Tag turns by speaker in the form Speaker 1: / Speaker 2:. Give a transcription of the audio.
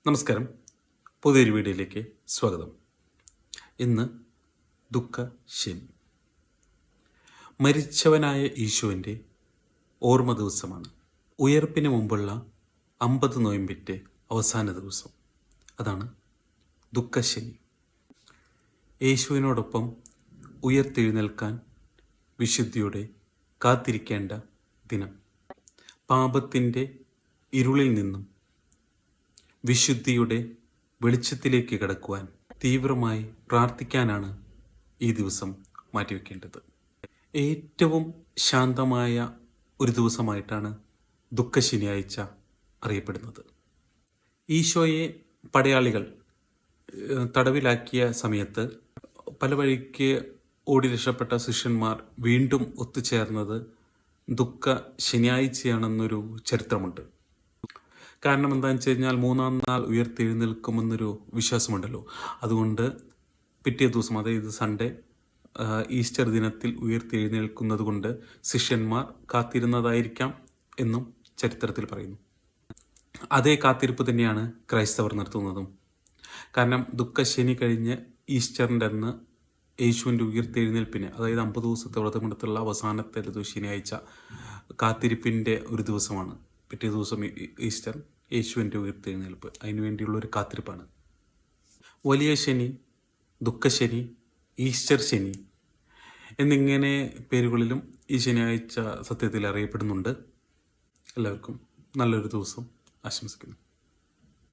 Speaker 1: നമസ്കാരം. പുതിയൊരു വീഡിയോയിലേക്ക് സ്വാഗതം. ഇന്ന് ദുഃഖശനി. മരിച്ചവനായ ഈശോൻ്റെ ഓർമ്മ ദിവസമാണ്. ഉയർപ്പിന് മുമ്പുള്ള 50 നോയമ്പിൻ്റെ അവസാന ദിവസം. അതാണ് ദുഃഖശനി. യേശുവിനോടൊപ്പം ഉയർത്തെഴുന്നേൽക്കാൻ വിശുദ്ധിയോടെ കാത്തിരിക്കേണ്ട ദിനം. പാപത്തിൻ്റെ ഇരുളിൽ നിന്നും വിശുദ്ധിയുടെ വെളിച്ചത്തിലേക്ക് കടക്കുവാൻ തീവ്രമായി പ്രാർത്ഥിക്കാനാണ് ഈ ദിവസം മാറ്റിവെക്കേണ്ടത്. ഏറ്റവും ശാന്തമായ ഒരു ദിവസമായിട്ടാണ് ദുഃഖശനിയാഴ്ച അറിയപ്പെടുന്നത്. ഈശോയെ പടയാളികൾ തടവിലാക്കിയ സമയത്ത് പല വഴിക്ക് ഓടി രക്ഷപ്പെട്ട ശിഷ്യന്മാർ വീണ്ടും ഒത്തുചേർന്നത് ദുഃഖ ശനിയാഴ്ചയാണെന്നൊരു ചരിത്രമുണ്ട്. കാരണം എന്താണെന്ന് വെച്ച് കഴിഞ്ഞാൽ 3-ാം നാൾ ഉയർത്തെഴുന്നേൽക്കുമെന്നൊരു വിശ്വാസമുണ്ടല്ലോ. അതുകൊണ്ട് പിറ്റേ ദിവസം, അതായത് സൺഡേ, ഈസ്റ്റർ ദിനത്തിൽ ഉയർത്തെഴുന്നേൽക്കുന്നത് കൊണ്ട് ശിഷ്യന്മാർ കാത്തിരുന്നതായിരിക്കാം എന്നും ചരിത്രത്തിൽ പറയുന്നു. അതേ കാത്തിരിപ്പ് തന്നെയാണ് ക്രൈസ്തവർ നടത്തുന്നതും. കാരണം ദുഃഖശനി കഴിഞ്ഞ് ഈസ്റ്ററിൻ്റെ അന്ന് യേശുവിൻ്റെ ഉയർത്തെഴുന്നേൽപ്പിന്, അതായത് 50 ദിവസത്തെ വ്രതമെടുത്തുള്ള അവസാനത്തെ ശനിയാഴ്ച കാത്തിരിപ്പിൻ്റെ ഒരു ദിവസമാണ്. പിറ്റേ ദിവസം ഈസ്റ്റർ, യേശുവിൻ്റെ ഉയർത്തെഴുന്നേൽപ്പ്, അതിനു വേണ്ടിയുള്ള ഒരു കാത്തിരിപ്പാണ്. വലിയ ശനി, ദുഃഖശനി, ഈസ്റ്റർ ശനി എന്നിങ്ങനെ പേരുകളിലും ഈ ശനിയാഴ്ച സത്യത്തിൽ അറിയപ്പെടുന്നുണ്ട്. എല്ലാവർക്കും നല്ലൊരു ദിവസം ആശംസിക്കുന്നു.